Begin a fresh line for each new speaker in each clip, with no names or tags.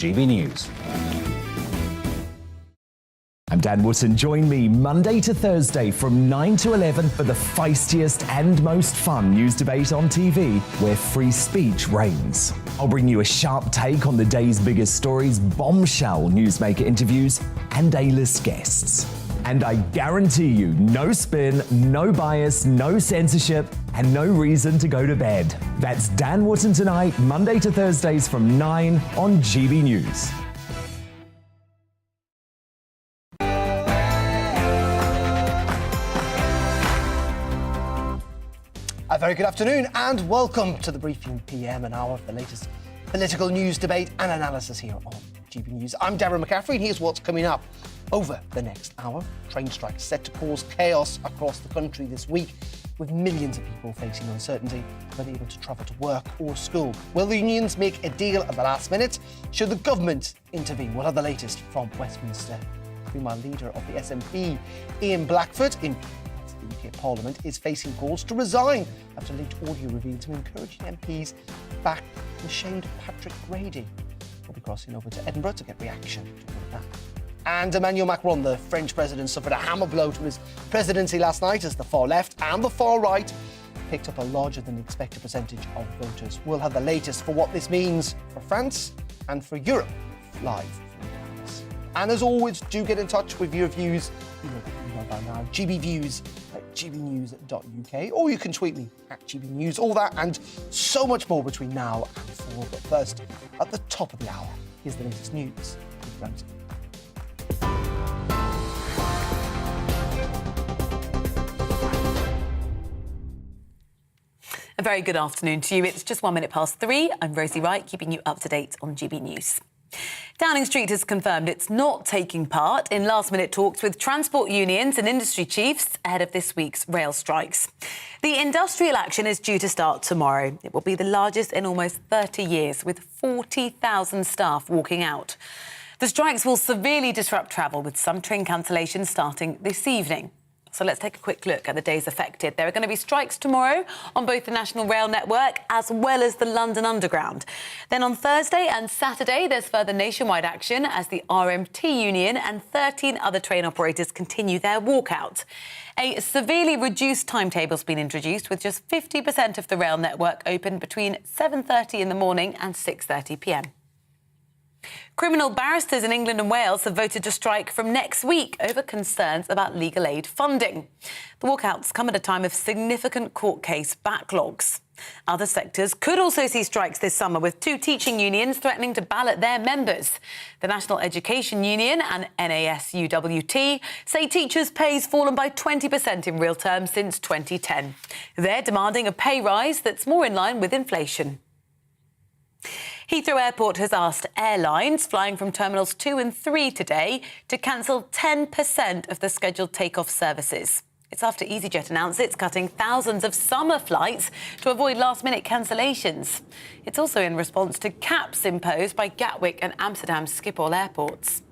GB News. I'm Dan Wootton. Join me Monday to Thursday from 9 to 11 for the feistiest and most fun news debate on TV, where free speech reigns. I'll bring you a sharp take on the day's biggest stories, bombshell newsmaker interviews, and A-list guests. And I guarantee you, no spin, no bias, no censorship, and no reason to go to bed. That's Dan Wootton tonight, Monday to Thursdays from 9 on GB News.
A very good afternoon and welcome to the Briefing PM, an hour of the latest political news, debate and analysis here on GB News. I'm Darren McCaffrey and here's what's coming up over the next hour. Train strikes set to cause chaos across the country this week, with millions of people facing uncertainty whether able to travel to work or school. Will the unions make a deal at the last minute? Should the government intervene? We'll have the latest from Westminster. Meanwhile, leader of the SNP, Ian Blackford, in the UK Parliament, is facing calls to resign after leaked audio revealed him encouraging MPs back the shamed Patrick Grady. We'll be crossing over to Edinburgh to get reaction to all of that. And Emmanuel Macron, the French president, suffered a hammer blow to his presidency last night as the far left and the far right picked up a larger than expected percentage of voters. We'll have the latest for what this means for France and for Europe live from Paris. And as always, do get in touch with your views. You know the email by now, gbviews@gbnews.uk, or you can tweet me at gbnews. All that and so much more between now and 4. But first, at the top of the hour, here's the latest news with Ramsey.
A very good afternoon to you. It's just 1 minute past 3. I'm Rosie Wright, keeping you up to date on GB News. Downing Street has confirmed it's not taking part in last-minute talks with transport unions and industry chiefs ahead of this week's rail strikes. The industrial action is due to start tomorrow. It will be the largest in almost 30 years, with 40,000 staff walking out. The strikes will severely disrupt travel, with some train cancellations starting this evening. So let's take a quick look at the days affected. There are going to be strikes tomorrow on both the National Rail Network as well as the London Underground. Then on Thursday and Saturday, there's further nationwide action as the RMT union and 13 other train operators continue their walkout. A severely reduced timetable's been introduced, with just 50% of the rail network open between 7:30 in the morning and 6:30 p.m. Criminal barristers in England and Wales have voted to strike from next week over concerns about legal aid funding. The walkouts come at a time of significant court case backlogs. Other sectors could also see strikes this summer, with 2 teaching unions threatening to ballot their members. The National Education Union and NASUWT say teachers' pay has fallen by 20% in real terms since 2010. They're demanding a pay rise that's more in line with inflation. Heathrow Airport has asked airlines flying from Terminals 2 and 3 today to cancel 10% of the scheduled takeoff services. It's after EasyJet announced it's cutting thousands of summer flights to avoid last-minute cancellations. It's also in response to caps imposed by Gatwick and Amsterdam Schiphol airports.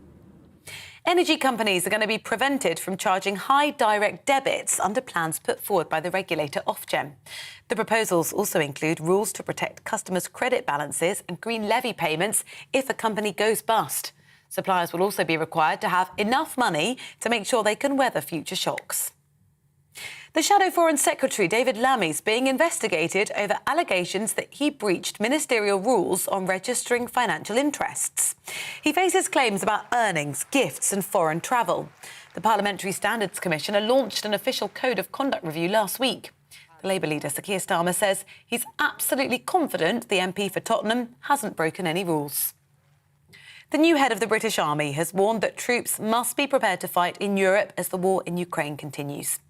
Energy companies are going to be prevented from charging high direct debits under plans put forward by the regulator Ofgem. The proposals also include rules to protect customers' credit balances and green levy payments if a company goes bust. Suppliers will also be required to have enough money to make sure they can weather future shocks. The Shadow Foreign Secretary, David Lammy, is being investigated over allegations that he breached ministerial rules on registering financial interests. He faces claims about earnings, gifts and foreign travel. The Parliamentary Standards Commissioner launched an official code of conduct review last week. The Labour leader, Sir Keir Starmer, says he's absolutely confident the MP for Tottenham hasn't broken any rules. The new head of the British Army has warned that troops must be prepared to fight in Europe as the war in Ukraine continues.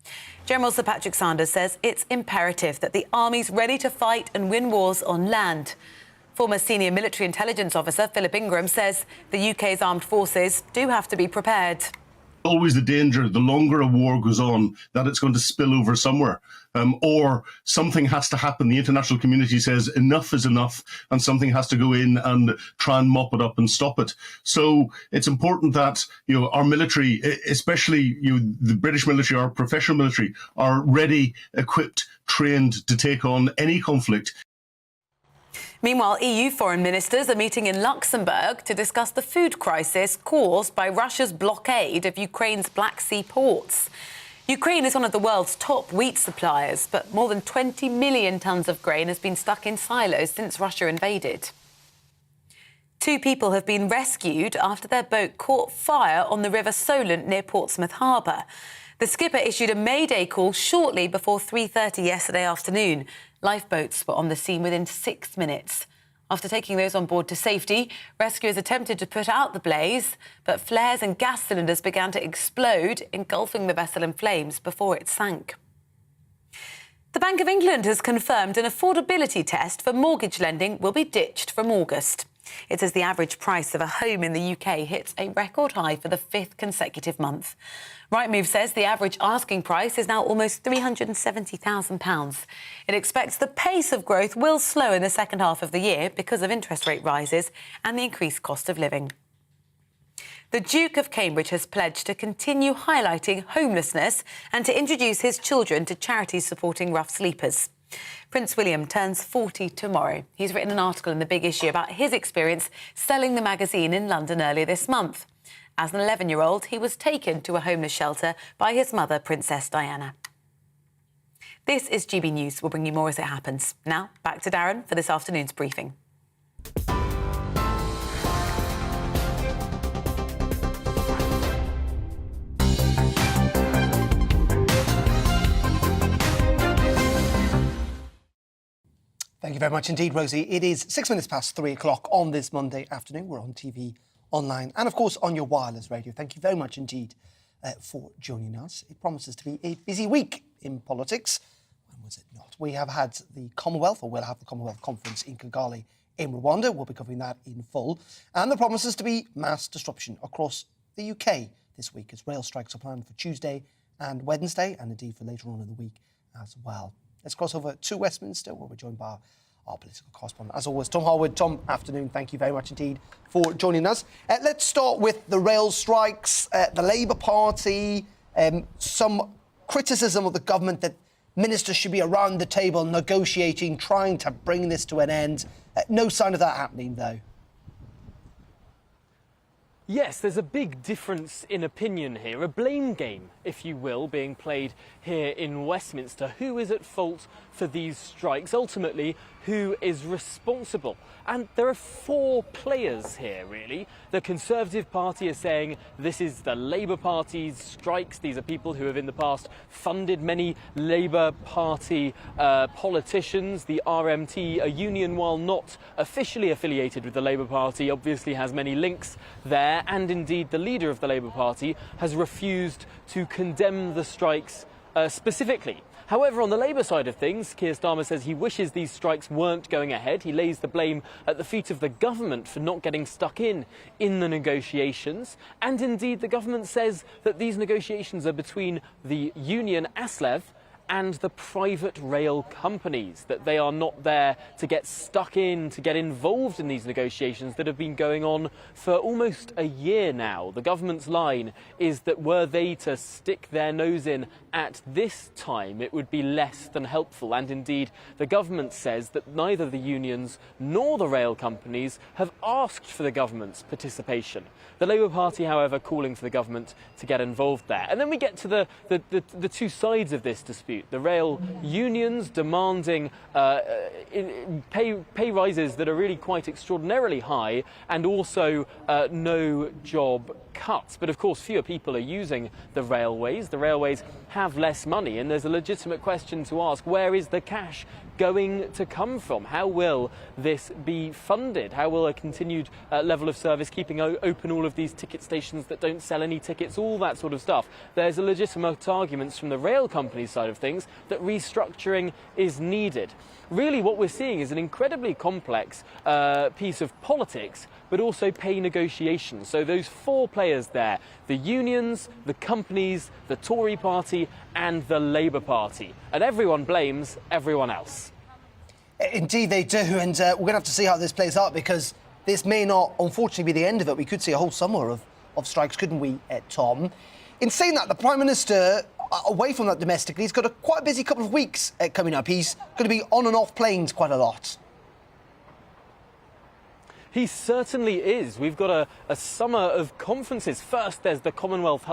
General Sir Patrick Sanders says it's imperative that the army's ready to fight and win wars on land. Former senior military intelligence officer Philip Ingram says the UK's armed forces do have to be prepared.
Always the danger, the longer a war goes on, that it's going to spill over somewhere. Or something has to happen. The international community says enough is enough and something has to go in and try and mop it up and stop it. So it's important that, our military, especially, the British military, our professional military, are ready, equipped, trained to take on any conflict.
Meanwhile, EU foreign ministers are meeting in Luxembourg to discuss the food crisis caused by Russia's blockade of Ukraine's Black Sea ports. Ukraine is one of the world's top wheat suppliers, but more than 20 million tonnes of grain has been stuck in silos since Russia invaded. 2 people have been rescued after their boat caught fire on the River Solent near Portsmouth Harbour. The skipper issued a mayday call shortly before 3:30 yesterday afternoon. Lifeboats were on the scene within 6 minutes. After taking those on board to safety, rescuers attempted to put out the blaze, but flares and gas cylinders began to explode, engulfing the vessel in flames before it sank. The Bank of England has confirmed an affordability test for mortgage lending will be ditched from August. It says the average price of a home in the UK hits a record high for the 5th consecutive month. Rightmove says the average asking price is now almost £370,000. It expects the pace of growth will slow in the second half of the year because of interest rate rises and the increased cost of living. The Duke of Cambridge has pledged to continue highlighting homelessness and to introduce his children to charities supporting rough sleepers. Prince William turns 40 tomorrow. He's written an article in The Big Issue about his experience selling the magazine in London earlier this month. As an 11-year-old, he was taken to a homeless shelter by his mother, Princess Diana. This is GB News. We'll bring you more as it happens. Now, back to Darren for this afternoon's briefing.
Thank you very much indeed, Rosie. It is 6 minutes past 3 o'clock on this Monday afternoon. We're on TV, online, and of course on your wireless radio. Thank you very much indeed for joining us. It promises to be a busy week in politics. When was it not? We have had the Commonwealth, or we'll have the Commonwealth Conference in Kigali in Rwanda. We'll be covering that in full. And there promises to be mass disruption across the UK this week as rail strikes are planned for Tuesday and Wednesday, and indeed for later on in the week as well. Let's cross over to Westminster, where we're joined by our political correspondent, as always, Tom Harwood. Tom, afternoon. Thank you very much indeed for joining us. Let's start with the rail strikes, the Labour Party, some criticism of the government that ministers should be around the table negotiating, trying to bring this to an end. No sign of that happening, though.
Yes, there's a big difference in opinion here, a blame game, if you will, being played here in Westminster. Who is at fault for these strikes? Ultimately, who is responsible? And there are 4 players here, really. The Conservative Party is saying this is the Labour Party's strikes. These are people who have in the past funded many Labour Party politicians. The RMT, a union, while not officially affiliated with the Labour Party, obviously has many links there. And indeed, the leader of the Labour Party has refused to condemn the strikes specifically. However, on the Labour side of things, Keir Starmer says he wishes these strikes weren't going ahead. He lays the blame at the feet of the government for not getting stuck in the negotiations. And indeed, the government says that these negotiations are between the union ASLEF and the private rail companies, that they are not there to get stuck in, to get involved in these negotiations that have been going on for almost a year now. The government's line is that were they to stick their nose in at this time, it would be less than helpful. And indeed, the government says that neither the unions nor the rail companies have asked for the government's participation. The Labour Party, however, calling for the government to get involved there. And then we get to the 2 sides of this dispute. The rail unions demanding pay rises that are really quite extraordinarily high, and also no job cuts. But of course, fewer people are using the railways. The railways have less money, and there's a legitimate question to ask, where is the cash going to come from? How will this be funded? How will a continued level of service, keeping open all of these ticket stations that don't sell any tickets, all that sort of stuff? There's a legitimate arguments from the rail company's side of things that restructuring is needed. Really, what we're seeing is an incredibly complex piece of politics, but also pay negotiations. So those 4 players there, the unions, the companies, the Tory party and the Labour Party. And everyone blames everyone else.
Indeed they do, and we're going to have to see how this plays out, because this may not, unfortunately, be the end of it. We could see a whole summer of strikes, couldn't we, Tom? In saying that, the Prime Minister, away from that domestically, he's got quite a busy couple of weeks coming up. He's going to be on and off planes quite a lot.
He certainly is. We've got a summer of conferences. First, there's the Commonwealth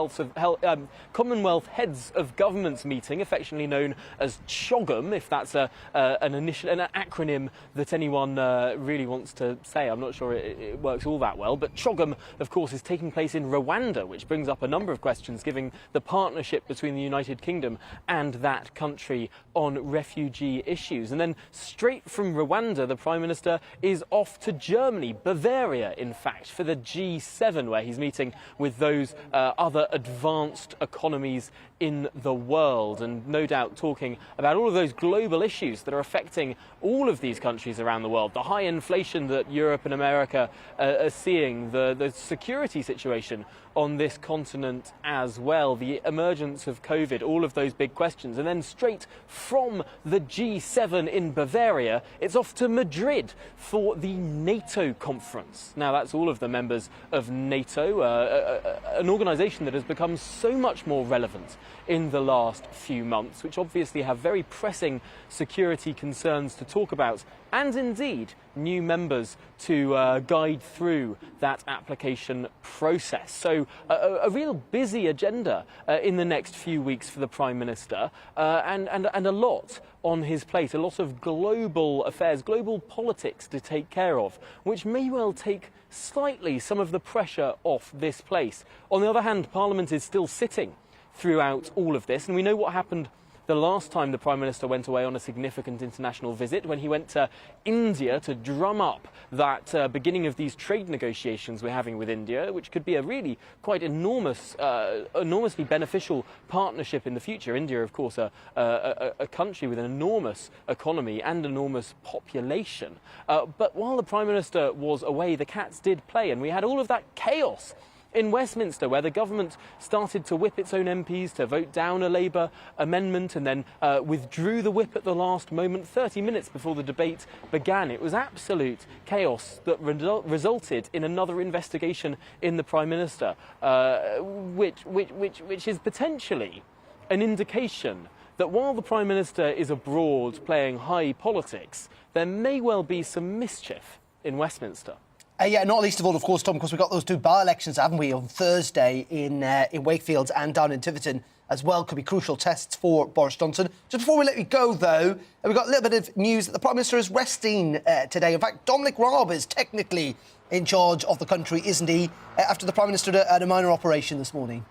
Heads of Governments meeting, affectionately known as CHOGM, if that's an acronym that anyone really wants to say. I'm not sure it works all that well. But CHOGM, of course, is taking place in Rwanda, which brings up a number of questions, given the partnership between the United Kingdom and that country on refugee issues. And then straight from Rwanda, the Prime Minister is off to Germany, Bavaria, in fact, for the G7, where he's meeting with those other advanced economies in the world, and no doubt talking about all of those global issues that are affecting all of these countries around the world. The high inflation that Europe and America are seeing, the security situation on this continent as well, the emergence of COVID, all of those big questions. And then straight from the G7 in Bavaria, it's off to Madrid for the NATO conference. Now, that's all of the members of NATO, an organisation that has become so much more relevant in the last few months, which obviously have very pressing security concerns to talk about, and indeed new members to guide through that application process. So a real busy agenda in the next few weeks for the Prime Minister, and a lot on his plate, a lot of global affairs, global politics to take care of, which may well take slightly some of the pressure off this place. On the other hand, Parliament is still sitting throughout all of this, and we know what happened the last time the Prime Minister went away on a significant international visit, when he went to India to drum up that beginning of these trade negotiations we're having with India, which could be a really quite enormously beneficial partnership in the future. India, of course, a country with an enormous economy and enormous population. But while the Prime Minister was away, the cats did play, and we had all of that chaos in Westminster, where the government started to whip its own MPs to vote down a Labour amendment, and then withdrew the whip at the last moment, 30 minutes before the debate began. It was absolute chaos that resulted in another investigation in the Prime Minister, which is potentially an indication that while the Prime Minister is abroad playing high politics, there may well be some mischief in Westminster.
Yeah, not least of all, of course, Tom, because we've got those two by-elections, haven't we, on Thursday in Wakefield and down in Tiverton as well. Could be crucial tests for Boris Johnson. Just before we let you go, though, we've got a little bit of news that the Prime Minister is resting today. In fact, Dominic Raab is technically in charge of the country, isn't he, after the Prime Minister had a minor operation this morning?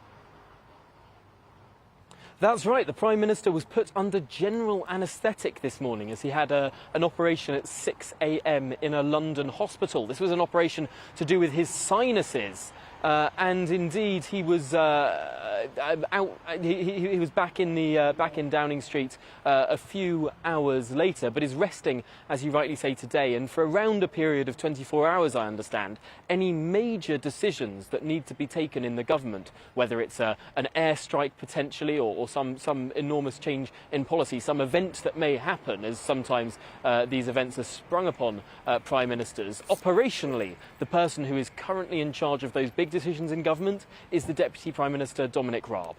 That's right. The Prime Minister was put under general anaesthetic this morning as he had an operation at 6 a.m. in a London hospital. This was an operation to do with his sinuses. And indeed, he was he was back in Downing Street a few hours later, but is resting, as you rightly say, today. And for around a period of 24 hours, I understand, any major decisions that need to be taken in the government, whether it's an airstrike potentially or some enormous change in policy, some event that may happen, as sometimes these events are sprung upon prime ministers. Operationally, the person who is currently in charge of those big decisions in government is the Deputy Prime Minister, Dominic Raab.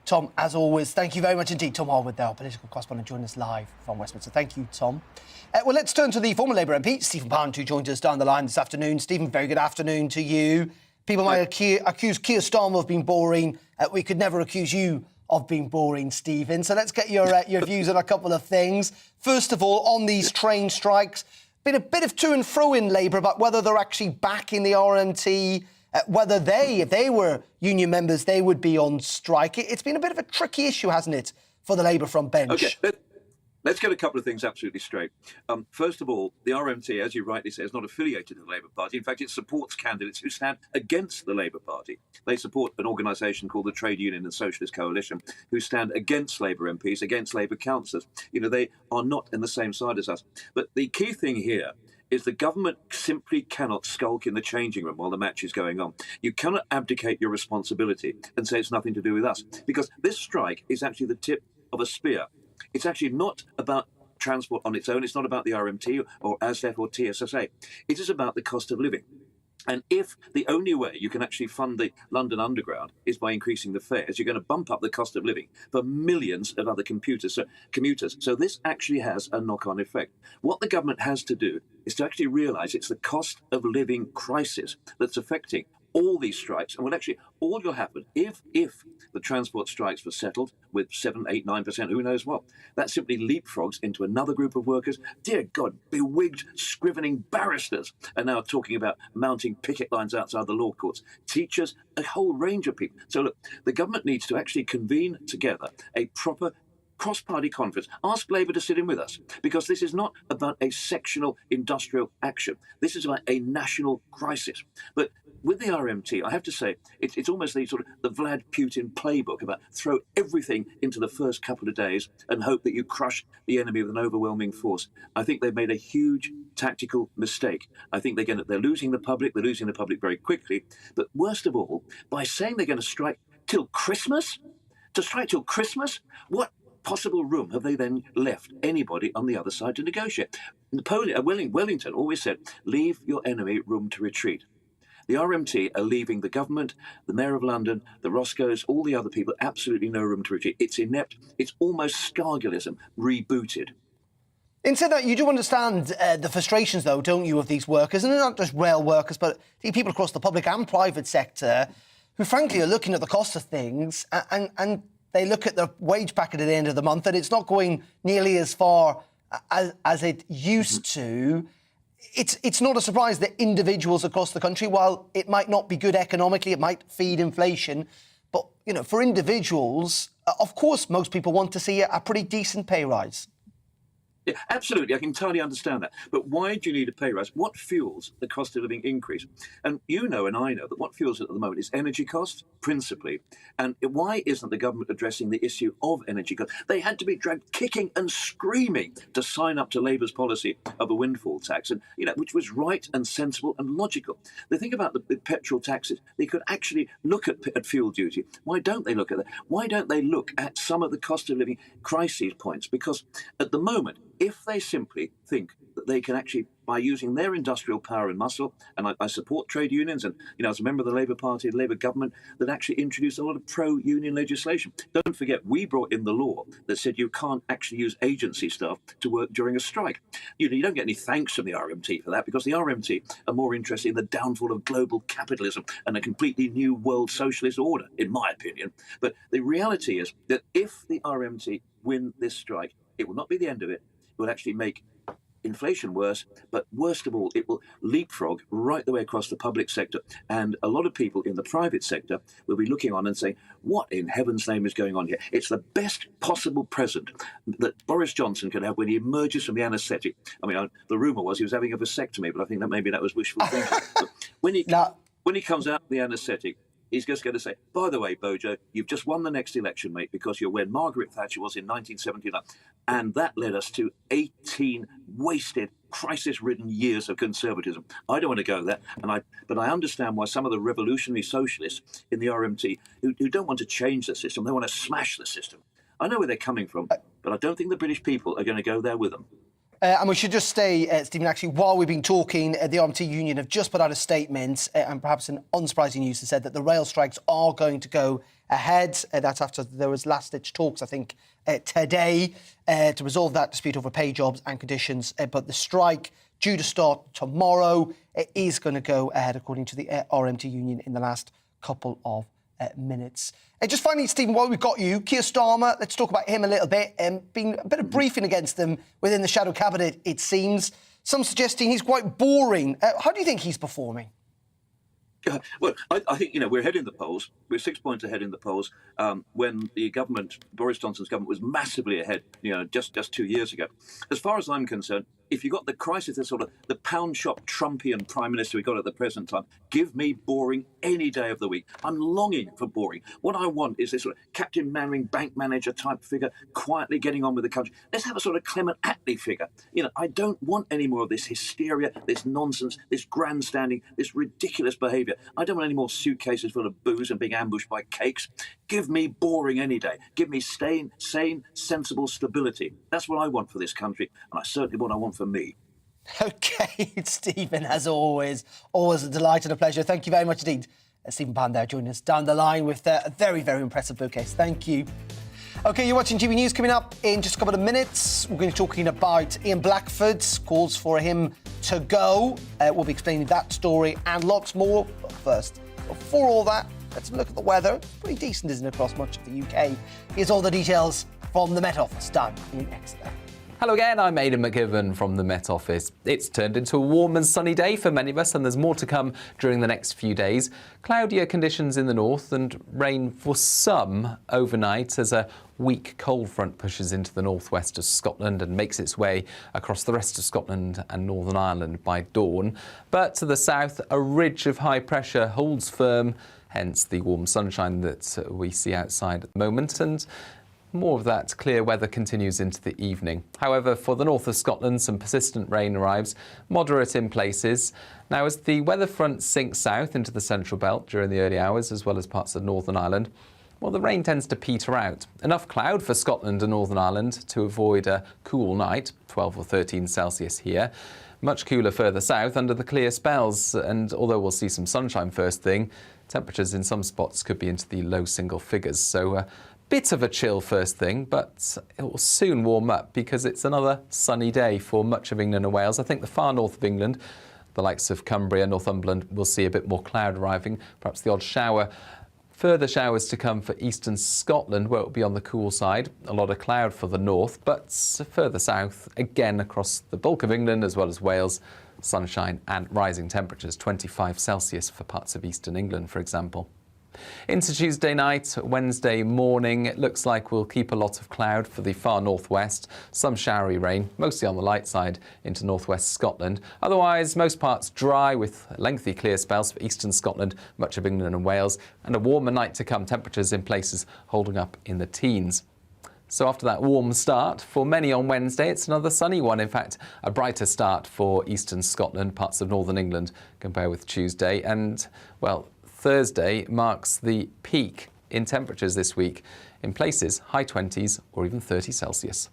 Tom, as always, thank you very much indeed. Tom Harwood, our political correspondent, joining us live from Westminster. Thank you, Tom. Well, let's turn to the former Labour MP, Stephen Pound, who joined us down the line this afternoon. Stephen, very good afternoon to you. People might accuse Keir Starmer of being boring. We could never accuse you of being boring, Stephen. So let's get your views on a couple of things. First of all, on these train strikes, been a bit of to and fro in Labour about whether they're actually backing the RMT, whether if they were union members, they would be on strike. It's been a bit of a tricky issue, hasn't it, for the Labour front bench?
OK, let's get a couple of things absolutely straight. First of all, the RMT, as you rightly say, is not affiliated to the Labour Party. In fact, it supports candidates who stand against the Labour Party. They support an organisation called the Trade Union and Socialist Coalition, who stand against Labour MPs, against Labour councillors. You know, they are not in the same side as us. But the key thing here is the government simply cannot skulk in the changing room while the match is going on. You cannot abdicate your responsibility and say it's nothing to do with us, because this strike is actually the tip of a spear. It's actually not about transport on its own. It's not about the RMT or ASDEF or TSSA. It is about the cost of living. And if the only way you can actually fund the London Underground is by increasing the fares, you're going to bump up the cost of living for millions of other commuters. So this actually has a knock-on effect. What the government has to do is to actually realise it's the cost of living crisis that's affecting all these strikes. And all will happen if the transport strikes were settled with 7, 8, 9%, who knows what, that simply leapfrogs into another group of workers. Dear God, bewigged, scrivening barristers are now talking about mounting picket lines outside the law courts. Teachers, a whole range of people. So look, the government needs to actually convene together a proper cross-party conference. Ask Labour to sit in with us, because this is not about a sectional industrial action. This is about a national crisis. But with the RMT, I have to say, it's almost the sort of the Vlad Putin playbook about throw everything into the first couple of days and hope that you crush the enemy with an overwhelming force. I think they've made a huge tactical mistake. I think they're losing the public. They're losing the public very quickly. But worst of all, by saying they're going to strike till Christmas, what possible room have they then left anybody on the other side to negotiate? Wellington always said, leave your enemy room to retreat. The RMT are leaving the government, the Mayor of London, the Roscoes, all the other people, absolutely no room to retreat. It's inept. It's almost Scargillism rebooted.
In saying that, you do understand the frustrations, though, don't you, of these workers? And they're not just rail workers, but people across the public and private sector who, frankly, are looking at the cost of things and they look at their wage packet at the end of the month and it's not going nearly as far as it used to. It's not a surprise that individuals across the country, while it might not be good economically, it might feed inflation, but, for individuals, of course, most people want to see a pretty decent pay rise.
Yeah, absolutely. I can entirely understand that. But why do you need a pay rise? What fuels the cost of living increase? And and I know that what fuels it at the moment is energy costs, principally. And why isn't the government addressing the issue of energy costs? They had to be dragged kicking and screaming to sign up to Labour's policy of a windfall tax, and which was right and sensible and logical. The thing about the petrol taxes, they could actually look at fuel duty. Why don't they look at that? Why don't they look at some of the cost of living crises points? Because at the moment, if they simply think that they can actually, by using their industrial power and muscle, and I support trade unions, and as a member of the Labour Party, the Labour government, that actually introduced a lot of pro-union legislation. Don't forget, we brought in the law that said you can't actually use agency staff to work during a strike. You don't get any thanks from the RMT for that, because the RMT are more interested in the downfall of global capitalism and a completely new world socialist order, in my opinion. But the reality is that if the RMT win this strike, it will not be the end of it. It will actually make inflation worse, but worst of all, it will leapfrog right the way across the public sector. And a lot of people in the private sector will be looking on and saying, what in heaven's name is going on here? It's the best possible present that Boris Johnson can have when he emerges from the anaesthetic. I mean, the rumour was he was having a vasectomy, but I think that maybe that was wishful thinking. But when he comes out of the anaesthetic, he's just going to say, by the way, Bojo, you've just won the next election, mate, because you're where Margaret Thatcher was in 1979. And that led us to 18 wasted, crisis-ridden years of conservatism. I don't want to go there, but I understand why some of the revolutionary socialists in the RMT who don't want to change the system, they want to smash the system. I know where they're coming from, but I don't think the British people are going to go there with them.
And we should just say, Stephen, actually, while we've been talking, the RMT union have just put out a statement, and perhaps an unsurprising news, that said that the rail strikes are going to go ahead. That's after there was last-ditch talks, I think, today to resolve that dispute over pay, jobs and conditions. But the strike, due to start tomorrow, is going to go ahead, according to the RMT union, in the last couple of minutes. Just finally, Stephen, while we've got you, Keir Starmer, let's talk about him a little bit. Been a bit of briefing against them within the shadow cabinet, it seems. Some suggesting he's quite boring. How do you think he's performing?
Well, I think, we're ahead in the polls. We're 6 points ahead in the polls when the government, Boris Johnson's government, was massively ahead, just 2 years ago. As far as I'm concerned, if you've got the crisis, the sort of the pound shop Trumpian prime minister we got at the present time, give me boring any day of the week. I'm longing for boring. What I want is this sort of Captain Mannering bank manager type figure, quietly getting on with the country. Let's have a sort of Clement Attlee figure. I don't want any more of this hysteria, this nonsense, this grandstanding, this ridiculous behaviour. I don't want any more suitcases full of booze and being ambushed by cakes. Give me boring any day. Give me sane, sensible stability. That's what I want for this country, and I certainly what I want for me.
OK, Stephen, as always a delight and a pleasure. Thank you very much indeed. Stephen Pan there joining us down the line with a very, very impressive bookcase. Thank you. OK, you're watching GB News. Coming up in just a couple of minutes, we're going to be talking about Ian Blackford's calls for him to go. We'll be explaining that story and lots more. But first, before all that, let's look at the weather. It's pretty decent, isn't it, across much of the UK. Here's all the details from the Met Office down in Exeter.
Hello again, I'm Aidan McGivern from the Met Office. It's turned into a warm and sunny day for many of us, and there's more to come during the next few days. Cloudier conditions in the north and rain for some overnight as a weak cold front pushes into the northwest of Scotland and makes its way across the rest of Scotland and Northern Ireland by dawn. But to the south, a ridge of high pressure holds firm, hence the warm sunshine that we see outside at the moment, and more of that clear weather continues into the evening. However, for the north of Scotland, some persistent rain arrives, moderate in places. Now, as the weather front sinks south into the central belt during the early hours, as well as parts of Northern Ireland, well, the rain tends to peter out. Enough cloud for Scotland and Northern Ireland to avoid a cool night, 12 or 13 Celsius here. Much cooler further south under the clear spells, and although we'll see some sunshine first thing, temperatures in some spots could be into the low single figures. So bit of a chill first thing, but it will soon warm up because it's another sunny day for much of England and Wales. I think the far north of England, the likes of Cumbria, Northumberland, will see a bit more cloud arriving, perhaps the odd shower. Further showers to come for eastern Scotland, where it will be on the cool side. A lot of cloud for the north, but further south, again across the bulk of England as well as Wales, sunshine and rising temperatures, 25 Celsius for parts of eastern England, for example. Into Tuesday night, Wednesday morning, it looks like we'll keep a lot of cloud for the far northwest, some showery rain, mostly on the light side into northwest Scotland. Otherwise, most parts dry with lengthy clear spells for eastern Scotland, much of England and Wales, and a warmer night to come, temperatures in places holding up in the teens. So after that warm start, for many on Wednesday, it's another sunny one. In fact, a brighter start for eastern Scotland, parts of northern England, compared with Tuesday. And, well, Thursday marks the peak in temperatures this week, in places high 20s or even 30 Celsius.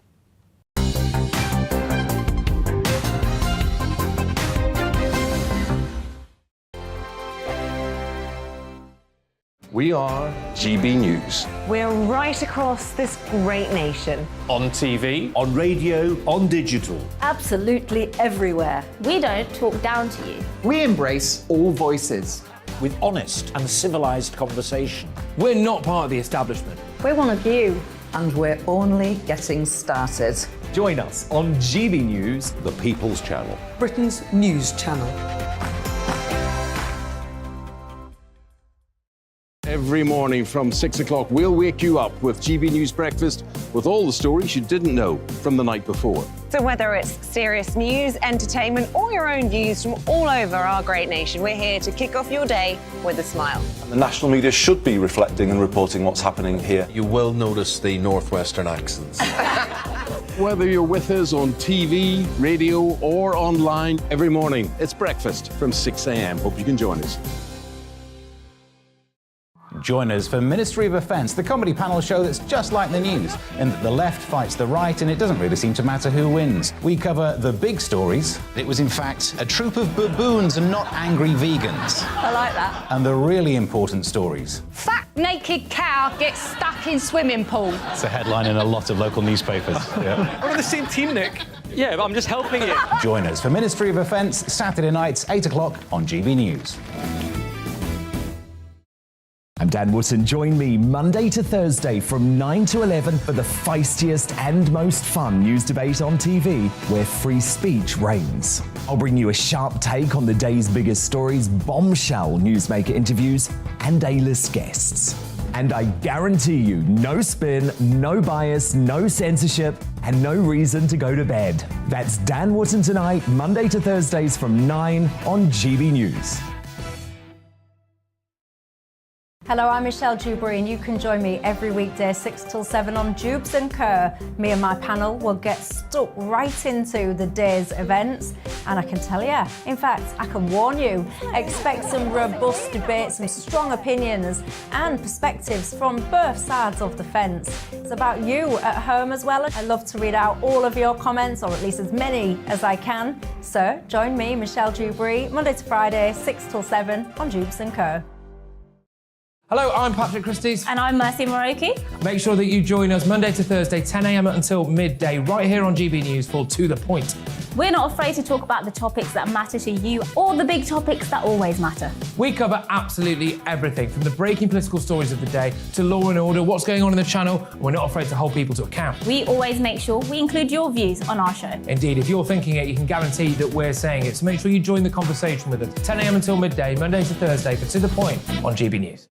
We are GB News.
We're right across this great nation.
On TV,
on radio, on digital.
Absolutely everywhere.
We don't talk down to you.
We embrace all voices.
With honest and civilised conversation.
We're not part of the establishment.
We're one of you.
And we're only getting started.
Join us on GB News,
The People's Channel.
Britain's news channel.
every morning from 6 o'clock, we'll wake you up with GB News Breakfast with all the stories you didn't know from the night before.
So whether it's serious news, entertainment, or your own views from all over our great nation, we're here to kick off your day with a smile.
And the national media should be reflecting and reporting what's happening here.
You will notice the northwestern accents.
Whether you're with us on TV, radio, or online, every morning, it's breakfast from 6 a.m. Hope you can join us.
Join us for Ministry of Offence, the comedy panel show that's just like the news, in that the left fights the right and it doesn't really seem to matter who wins. We cover the big stories. It was in fact a troop of baboons and not angry vegans.
I like that.
And the really important stories.
Fat naked cow gets stuck in swimming pool.
It's a headline in a lot of local newspapers. Yeah.
We're on the same team, Nick. Yeah, but I'm just helping you.
Join us for Ministry of Offence, Saturday nights, 8 o'clock on GB News.
I'm Dan Wootton. Join me Monday to Thursday from 9 to 11 for the feistiest and most fun news debate on TV, where free speech reigns. I'll bring you a sharp take on the day's biggest stories, bombshell newsmaker interviews, and A-list guests. And I guarantee you, no spin, no bias, no censorship, and no reason to go to bed. That's Dan Wootton tonight, Monday to Thursdays from 9 on GB News.
Hello, I'm Michelle Dewberry, and you can join me every weekday 6 till 7 on Jubes and Kerr. Me and my panel will get stuck right into the day's events, and I can tell you, in fact, I can warn you, expect some robust debates, some strong opinions and perspectives from both sides of the fence. It's about you at home as well. I love to read out all of your comments, or at least as many as I can. So join me, Michelle Dewberry, Monday to Friday, 6 till 7 on Jubes and Kerr.
Hello, I'm Patrick Christie's.
And I'm Mercy Moroki.
Make sure that you join us Monday to Thursday, 10 a.m. until midday, right here on GB News for To The Point.
We're not afraid to talk about the topics that matter to you or the big topics that always matter.
We cover absolutely everything, from the breaking political stories of the day to law and order, what's going on in the channel. We're not afraid to hold people to account.
We always make sure we include your views on our show.
Indeed, if you're thinking it, you can guarantee that we're saying it. So make sure you join the conversation with us, 10 a.m. until midday, Monday to Thursday for To The Point on GB News.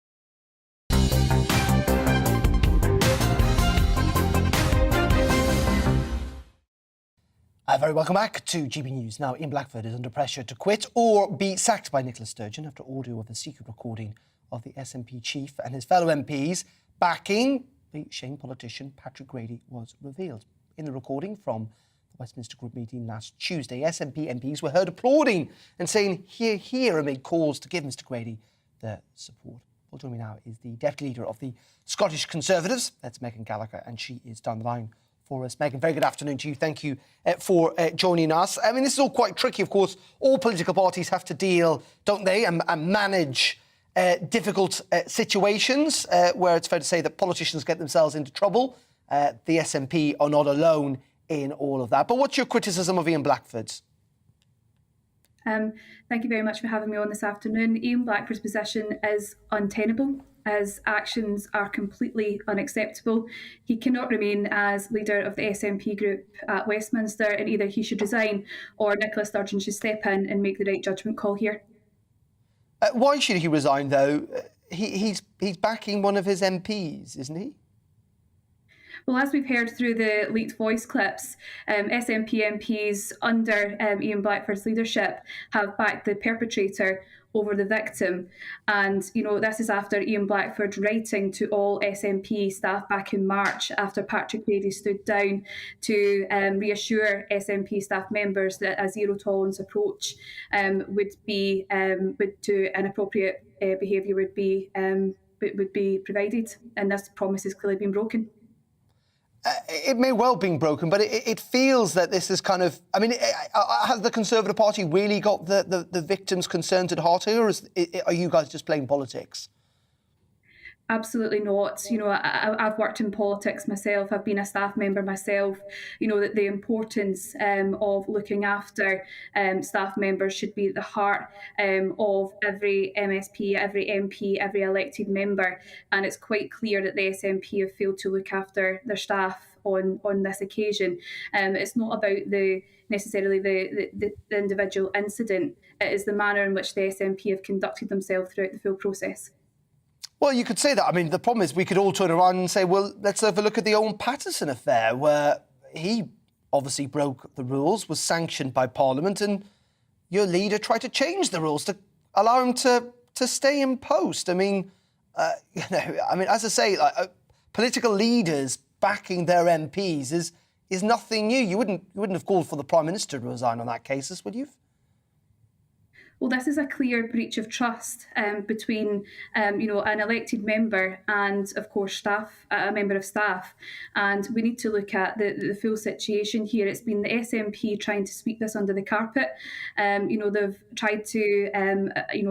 Very welcome back to GB News. Now, Ian Blackford is under pressure to quit or be sacked by Nicola Sturgeon after audio of the secret recording of the SNP chief and his fellow MPs backing the Shane politician Patrick Grady was revealed. In the recording from the Westminster Group meeting last Tuesday, SNP MPs were heard applauding and saying, "Hear, hear," amid calls to give Mr Grady their support. Well, joining me now is the deputy leader of the Scottish Conservatives. That's Megan Gallagher, and she is down the line for us. Megan, very good afternoon to you. Thank you for joining us. I mean, this is all quite tricky, of course. All political parties have to deal, don't they, and manage difficult situations where it's fair to say that politicians get themselves into trouble. The SNP are not alone in all of that. But what's your criticism of Ian Blackford's?
Thank you very much for having me on this afternoon. Ian Blackford's position is untenable. His actions are completely unacceptable. He cannot remain as leader of the SNP group at Westminster, and either he should resign or Nicola Sturgeon should step in and make the right judgment call here.
Why should he resign, though? He's backing one of his MPs, isn't he?
Well, as we've heard through the leaked voice clips, SNP MPs under Ian Blackford's leadership have backed the perpetrator over the victim. And, you know, this is after Ian Blackford writing to all SNP staff back in March after Patrick Grady stood down to reassure SNP staff members that a zero tolerance approach would be to inappropriate behaviour would be provided. And this promise has clearly been broken.
It may well have been broken, but it feels that this is kind of... I mean, has the Conservative Party really got the victims' concerns at heart here, or are you guys just playing politics?
Absolutely not. You know, I've worked in politics myself. I've been a staff member myself. You know, that the importance of looking after staff members should be at the heart of every MSP, every MP, every elected member. And it's quite clear that the SNP have failed to look after their staff on this occasion. It's not about necessarily the individual incident. It is the manner in which the SNP have conducted themselves throughout the full process.
Well, you could say that. I mean, the problem is we could all turn around and say, well, let's have a look at the Owen Paterson affair, where he obviously broke the rules, was sanctioned by Parliament, and your leader tried to change the rules to allow him to stay in post. I mean, as I say, political leaders backing their MPs is nothing new. You wouldn't have called for the Prime Minister to resign on that case, would you?
Well, this is a clear breach of trust between, an elected member and, of course, a member of staff. And we need to look at the full situation here. It's been the SNP trying to sweep this under the carpet. They've tried to,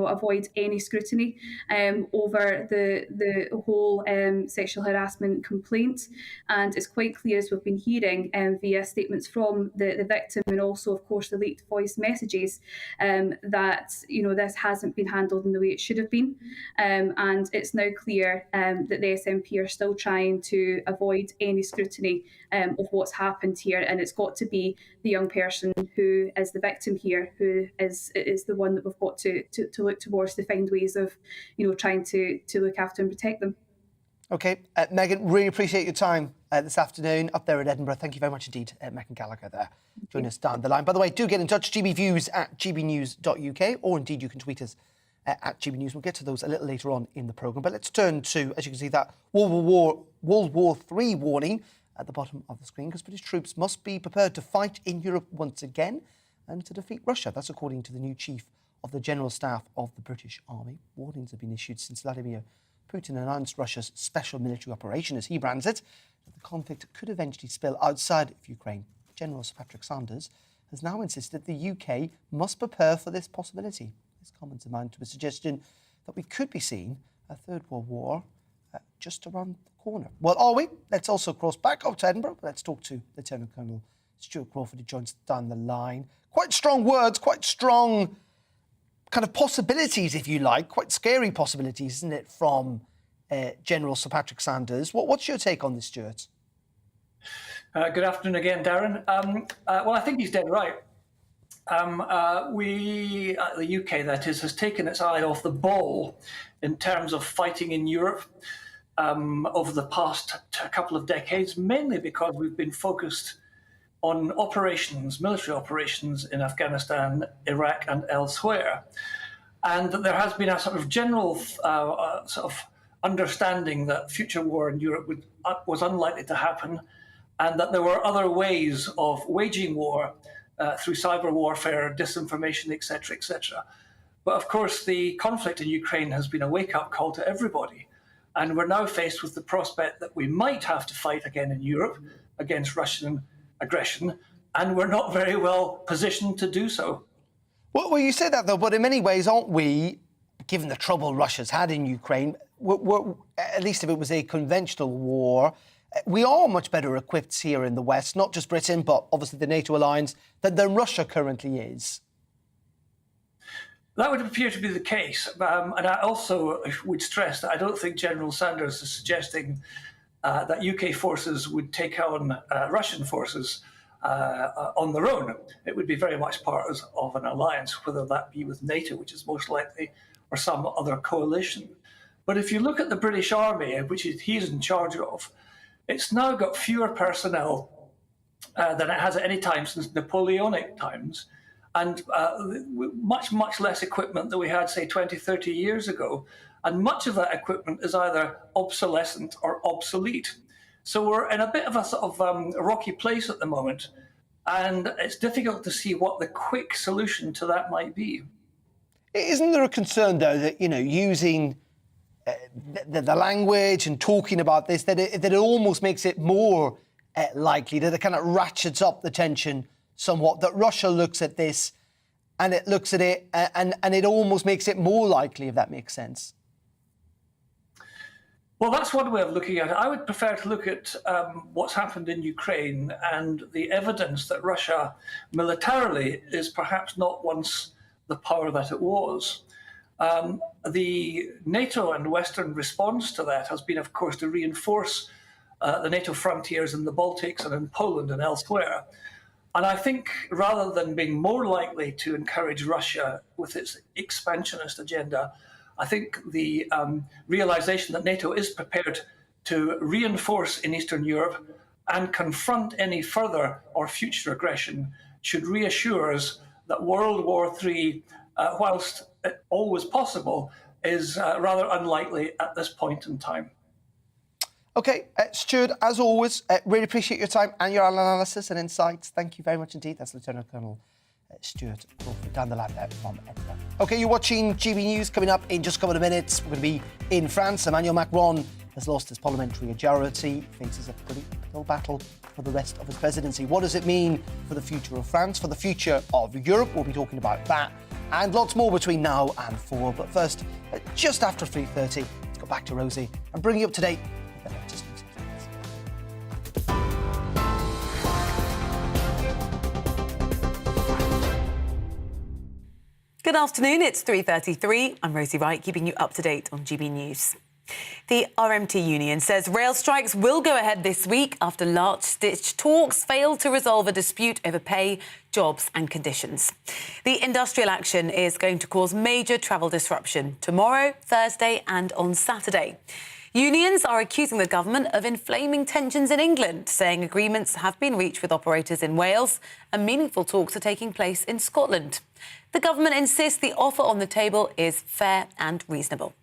avoid any scrutiny over the whole sexual harassment complaint. And it's quite clear, as we've been hearing via statements from the victim and also, of course, the leaked voice messages, that this hasn't been handled in the way it should have been. And it's now clear that the SNP are still trying to avoid any scrutiny of what's happened here. And it's got to be the young person who is the victim here, who is the one that we've got to look towards to find ways of, trying to look after and protect them.
OK. Megan, really appreciate your time this afternoon up there in Edinburgh. Thank you very much indeed, Megan Gallagher there. Join us down the line. By the way, do get in touch, gbviews@gbnews.uk, or indeed you can tweet us at GB News. We'll get to those a little later on in the programme. But let's turn to, as you can see, that World War III warning at the bottom of the screen, because British troops must be prepared to fight in Europe once again and to defeat Russia. That's according to the new chief of the General Staff of the British Army. Warnings have been issued since Vladimir Putin announced Russia's special military operation, as he brands it, that the conflict could eventually spill outside of Ukraine. General Sir Patrick Sanders has now insisted the UK must prepare for this possibility. His comments amount to a suggestion that we could be seeing a Third World War just around the corner. Well, are we? Let's also cross back up to Edinburgh. Let's talk to Lieutenant Colonel Stuart Crawford, who joins down the line. Quite strong words, quite strong kind of possibilities, if you like, quite scary possibilities, isn't it, from General Sir Patrick Sanders. What's your take on this, Stuart?
Good afternoon again, Darren. Well, I think he's dead right. The UK, that is, has taken its eye off the ball in terms of fighting in Europe over the past couple of decades, mainly because we've been focused on operations, military operations in Afghanistan, Iraq and elsewhere. And there has been a sort of general sort of understanding that future war in Europe was unlikely to happen, and that there were other ways of waging war through cyber warfare, disinformation, etc., etc. But of course, the conflict in Ukraine has been a wake-up call to everybody. And we're now faced with the prospect that we might have to fight again in Europe against Russian aggression, and we're not very well positioned to do so.
Well, you say that, though, but in many ways, aren't we, given the trouble Russia's had in Ukraine, at least if it was a conventional war, we are much better equipped here in the West, not just Britain, but obviously the NATO alliance, than Russia currently is.
That would appear to be the case. And I also would stress that I don't think General Sanders is suggesting that UK forces would take on Russian forces on their own. It would be very much part of an alliance, whether that be with NATO, which is most likely, or some other coalition. But if you look at the British Army, which he's in charge of, it's now got fewer personnel than it has at any time since Napoleonic times, and much, much less equipment than we had, say, 20, 30 years ago. And much of that equipment is either obsolescent or obsolete. So we're in a bit of a sort of rocky place at the moment, and it's difficult to see what the quick solution to that might be.
Isn't there a concern, though, that, you know, using the language and talking about this, that it almost makes it more likely, that it kind of ratchets up the tension somewhat, that Russia looks at this and it looks at it and it almost makes it more likely, if that makes sense?
Well, that's one way of looking at it. I would prefer to look at what's happened in Ukraine and the evidence that Russia militarily is perhaps not once the power that it was. The NATO and Western response to that has been, of course, to reinforce the NATO frontiers in the Baltics and in Poland and elsewhere. And I think rather than being more likely to encourage Russia with its expansionist agenda, I think the realization that NATO is prepared to reinforce in Eastern Europe and confront any further or future aggression should reassure us that World War III, whilst always possible, is rather unlikely at this point in time.
OK, Stuart, as always, really appreciate your time and your analysis and insights. Thank you very much indeed. That's Lieutenant Colonel Stuart Crawford down the line there from Edinburgh. OK, you're watching GB News. Coming up in just a couple of minutes, we're going to be in France. Emmanuel Macron has lost his parliamentary majority, faces a pretty uphill battle for the rest of his presidency. What does it mean for the future of France, for the future of Europe? We'll be talking about that and lots more between now and 4. But first, just after 3:30, let's go back to Rosie and bring you up to date with the latest news.
Good afternoon, it's 3:33. I'm Rosie Wright, keeping you up to date on GB News. The RMT union says rail strikes will go ahead this week after last-ditch talks failed to resolve a dispute over pay, jobs and conditions. The industrial action is going to cause major travel disruption tomorrow, Thursday and on Saturday. Unions are accusing the government of inflaming tensions in England, saying agreements have been reached with operators in Wales and meaningful talks are taking place in Scotland. The government insists the offer on the table is fair and reasonable.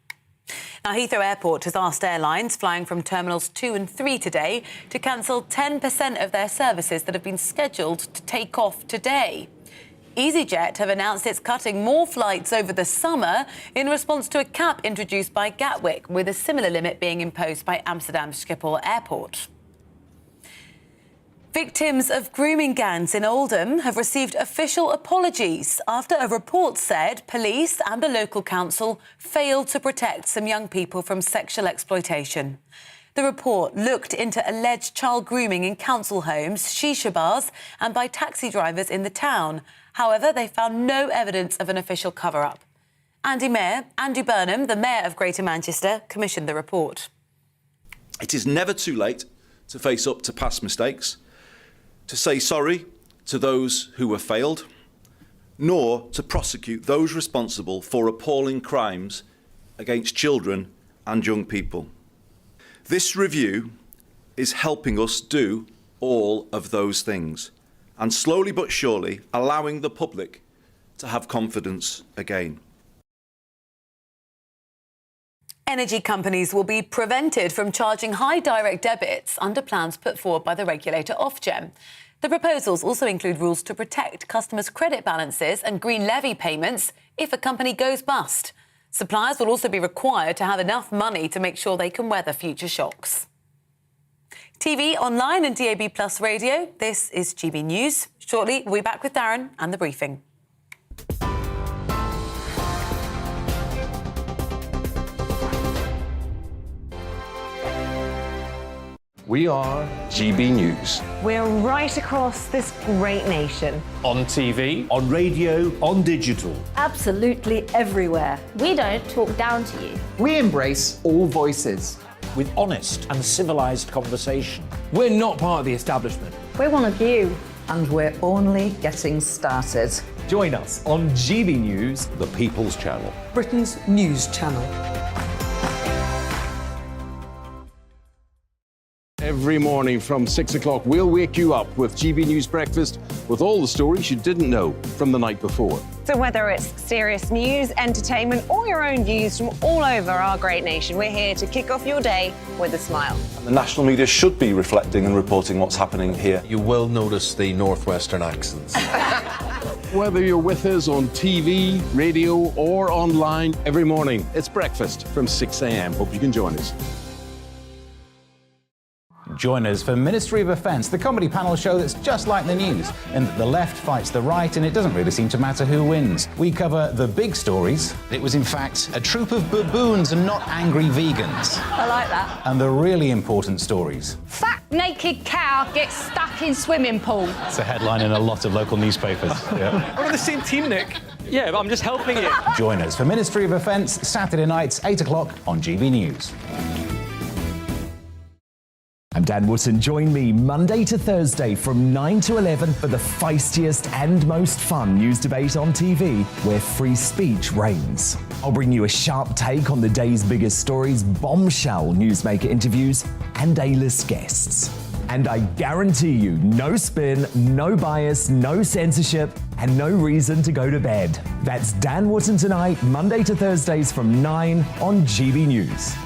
Now, Heathrow Airport has asked airlines flying from Terminals 2 and 3 today to cancel 10% of their services that have been scheduled to take off today. EasyJet have announced it's cutting more flights over the summer in response to a cap introduced by Gatwick, with a similar limit being imposed by Amsterdam Schiphol Airport. Victims of grooming gangs in Oldham have received official apologies after a report said police and a local council failed to protect some young people from sexual exploitation. The report looked into alleged child grooming in council homes, shisha bars and by taxi drivers in the town. However, they found no evidence of an official cover-up. Andy Burnham, the Mayor of Greater Manchester, commissioned the report.
It is never too late to face up to past mistakes, to say sorry to those who were failed, nor to prosecute those responsible for appalling crimes against children and young people. This review is helping us do all of those things, and slowly but surely allowing the public to have confidence again.
Energy companies will be prevented from charging high direct debits under plans put forward by the regulator Ofgem. The proposals also include rules to protect customers' credit balances and green levy payments if a company goes bust. Suppliers will also be required to have enough money to make sure they can weather future shocks. TV, online and DAB+ radio, this is GB News. Shortly, we'll be back with Darren and the briefing.
We are GB News.
We're right across this great nation.
On TV, on radio, on digital.
Absolutely everywhere.
We don't talk down to you.
We embrace all voices with honest and civilised conversation.
We're not part of the establishment.
We're one of you.
And we're only getting started.
Join us on GB News,
The People's Channel.
Britain's news channel.
Every morning from 6 o'clock, we'll wake you up with GB News Breakfast with all the stories you didn't know from the night before.
So whether it's serious news, entertainment, or your own views from all over our great nation, we're here to kick off your day with a smile.
And the national media should be reflecting and reporting what's happening here.
You will notice the northwestern accents.
Whether you're with us on TV, radio, or online, every morning, it's breakfast from 6 a.m. Hope you can join us.
Join us for Ministry of Offence, the comedy panel show that's just like the news, in that the left fights the right and it doesn't really seem to matter who wins. We cover the big stories. It was in fact a troop of baboons and not angry vegans.
I like that.
And the really important stories.
Fat naked cow gets stuck in swimming pool.
It's a headline in a lot of local newspapers. Yeah.
We're on the same team, Nick. Yeah, but I'm just helping you.
Join us for Ministry of Offence, Saturday nights, 8 o'clock on GB News.
I'm Dan Wootton. Join me Monday to Thursday from 9 to 11 for the feistiest and most fun news debate on TV, where free speech reigns. I'll bring you a sharp take on the day's biggest stories, bombshell newsmaker interviews, and A-list guests. And I guarantee you, no spin, no bias, no censorship, and no reason to go to bed. That's Dan Wootton tonight, Monday to Thursdays from 9 on GB News.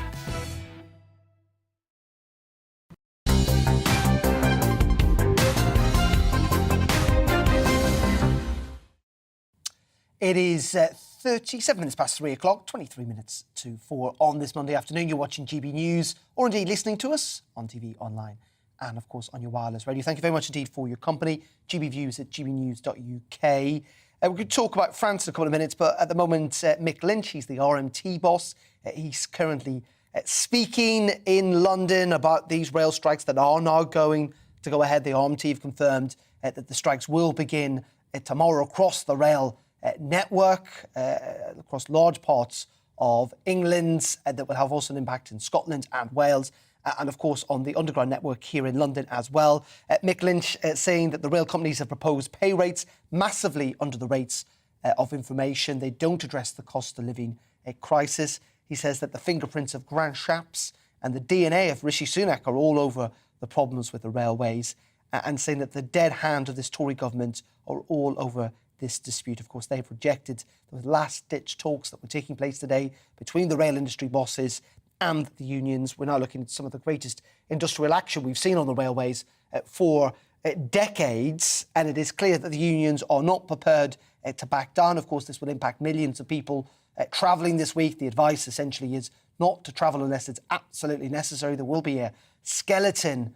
It is 37 minutes past 3 o'clock, 23 minutes to 4 on this Monday afternoon. You're watching GB News, or indeed listening to us on TV, online, and of course on your wireless radio. Thank you very much indeed for your company. GB Views at gbnews.uk. We could talk about France in a couple of minutes, but at the moment, Mick Lynch, he's the RMT boss. He's currently speaking in London about these rail strikes that are now going to go ahead. The RMT have confirmed that the strikes will begin tomorrow across the rail network, across large parts of England, that will have also an impact in Scotland and Wales, and of course on the underground network here in London as well. Mick Lynch saying that the rail companies have proposed pay rates massively under the rates of information. They don't address the cost of living crisis. He says that the fingerprints of Grant Shapps and the DNA of Rishi Sunak are all over the problems with the railways, and saying that the dead hand of this Tory government are all over this dispute. Of course, they've rejected the last-ditch talks that were taking place today between the rail industry bosses and the unions. We're now looking at some of the greatest industrial action we've seen on the railways for decades, and it is clear that the unions are not prepared to back down. Of course, this will impact millions of people travelling this week. The advice essentially is not to travel unless it's absolutely necessary. There will be a skeleton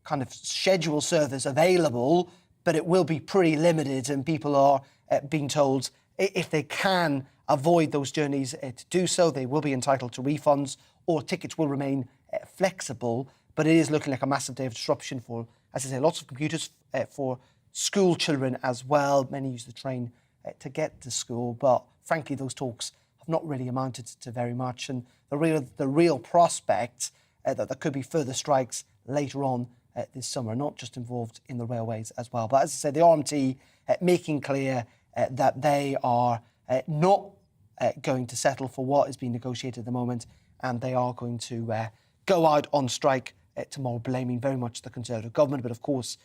kind of schedule service available, but it will be pretty limited, and people are being told if they can avoid those journeys to do so, they will be entitled to refunds, or tickets will remain flexible. But it is looking like a massive day of disruption for, as I say, lots of commuters, for school children as well. Many use the train to get to school, but frankly, those talks have not really amounted to very much. And the real prospect that there could be further strikes later on this summer, not just involved in the railways as well. But as I said, the RMT making clear that they are not going to settle for what is being negotiated at the moment, and they are going to go out on strike tomorrow, blaming very much the Conservative government. But of course,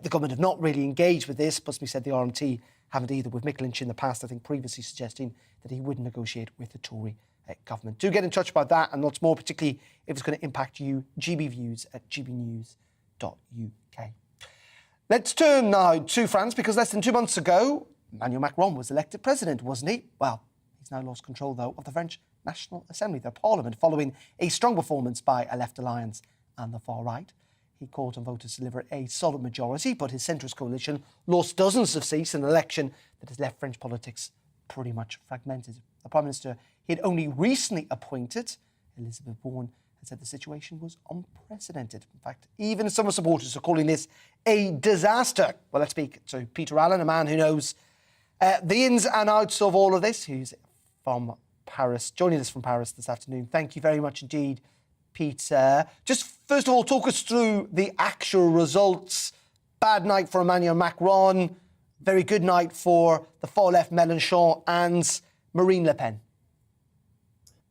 the government have not really engaged with this. Plus, we said the RMT haven't either, with Mick Lynch in the past, I think previously suggesting that he wouldn't negotiate with the Tory government. Do get in touch about that and lots more, particularly if it's going to impact you. GBViews at gbnews.uk. Let's turn now to France, because less than 2 months ago, Emmanuel Macron was elected president, wasn't he? Well, he's now lost control, though, of the French National Assembly, their parliament, following a strong performance by a left alliance and the far right. He called on voters to deliver a solid majority, but his centrist coalition lost dozens of seats in an election that has left French politics pretty much fragmented. The Prime Minister he had only recently appointed, Elizabeth Borne, has said the situation was unprecedented. In fact, even some supporters are calling this a disaster. Well, let's speak to Peter Allen, a man who knows the ins and outs of all of this, who's from Paris, joining us from Paris this afternoon. Thank you very much indeed, Peter. Just first of all, talk us through the actual results. Bad night for Emmanuel Macron, very good night for the far left Mélenchon and Marine Le Pen.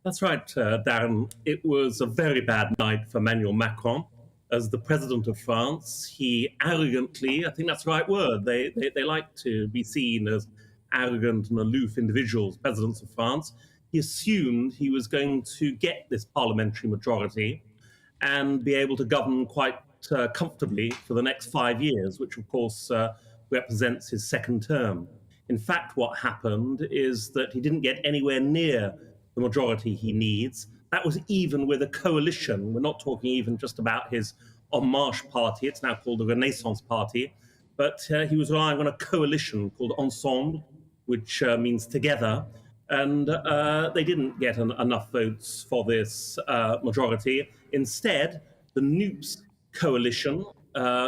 That's right, Darren. It was a very bad night for Emmanuel Macron. As the president of France, he arrogantly, I think that's the right word, they like to be seen as arrogant and aloof individuals, presidents of France. He assumed he was going to get this parliamentary majority and be able to govern quite comfortably for the next 5 years, which of course represents his second term. In fact, what happened is that he didn't get anywhere near the majority he needs. That was even with a coalition. We're not talking even just about his En Marche party. It's now called the Renaissance Party. But he was relying on a coalition called Ensemble, which means together. And they didn't get enough votes for this majority. Instead, the NUPES coalition,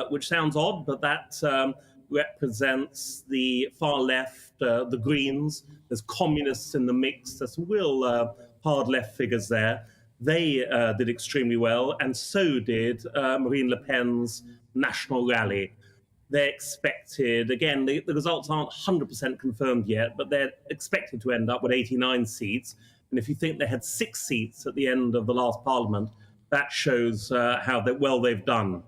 which sounds odd, but that represents the far left, the Greens. There's communists in the mix. There's some real hard left figures there. They did extremely well, and so did Marine Le Pen's National Rally. They expected, again, the results aren't 100% confirmed yet, but they're expected to end up with 89 seats. And if you think they had 6 seats at the end of the last parliament, that shows how well they've done.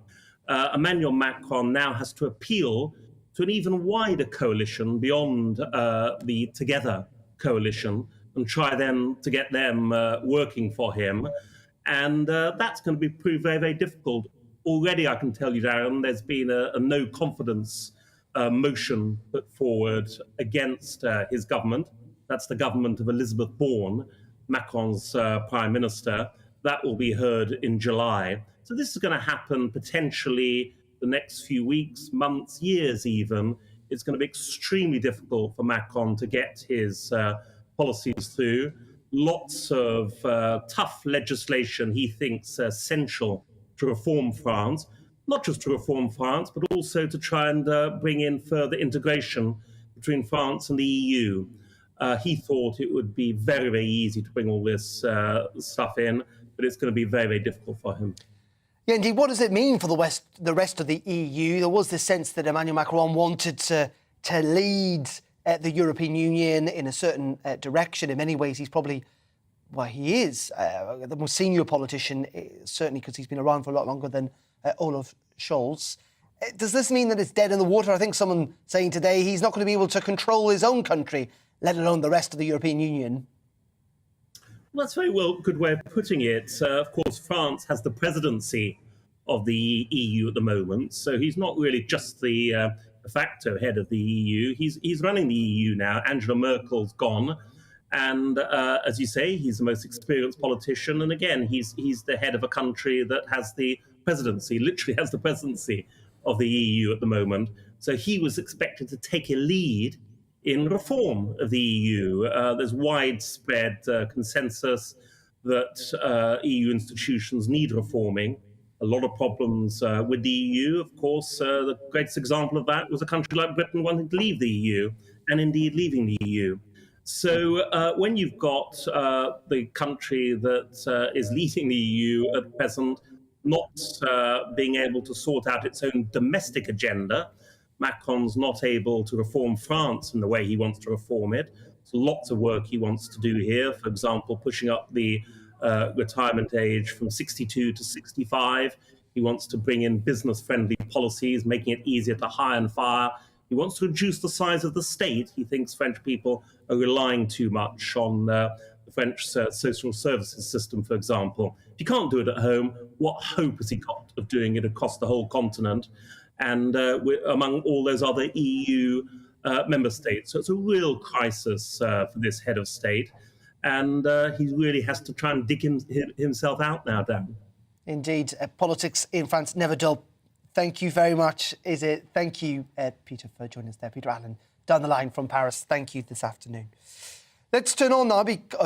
Emmanuel Macron now has to appeal to an even wider coalition beyond the Together coalition and try then to get them working for him. And that's going to be proved very, very difficult. Already, I can tell you, Darren, there's been a no confidence motion put forward against his government. That's the government of Elizabeth Borne, Macron's prime minister. That will be heard in July. So this is going to happen potentially the next few weeks, months, years even. It's going to be extremely difficult for Macron to get his policies through. Lots of tough legislation he thinks essential to reform France, not just to reform France, but also to try and bring in further integration between France and the EU. He thought it would be very, very easy to bring all this stuff in, but it's going to be very, very difficult for him.
Yeah, indeed. What does it mean for the rest of the EU? There was this sense that Emmanuel Macron wanted to lead the European Union in a certain direction. In many ways, he's probably why he is the most senior politician, certainly because he's been around for a lot longer than Olaf Scholz. Does this mean that it's dead in the water? I think someone saying today he's not going to be able to control his own country, let alone the rest of the European Union.
Well, that's a very good way of putting it. Of course, France has the presidency of the EU at the moment, so he's not really just the de facto head of the EU. He's running the EU now. Angela Merkel's gone. And as you say, he's the most experienced politician. And again, he's the head of a country that has the presidency, literally has the presidency of the EU at the moment. So he was expected to take a lead in reform of the EU. There's widespread consensus that EU institutions need reforming. A lot of problems with the EU. Of course, the greatest example of that was a country like Britain wanting to leave the EU, and indeed leaving the EU. So when you've got the country that is leading the EU at present not being able to sort out its own domestic agenda, Macron's not able to reform France in the way he wants to reform it. There's lots of work he wants to do here. For example, pushing up the retirement age from 62 to 65. He wants to bring in business-friendly policies, making it easier to hire and fire. He wants to reduce the size of the state. He thinks French people are relying too much on the French social services system, for example. If you can't do it at home, what hope has he got of doing it across the whole continent and among all those other EU member states? So it's a real crisis for this head of state. And he really has to try and dig himself out now, Dan.
Indeed. Politics in France never dull. Thank you very much. Thank you, Peter, for joining us there. Peter Allen, down the line from Paris. Thank you this afternoon. Let's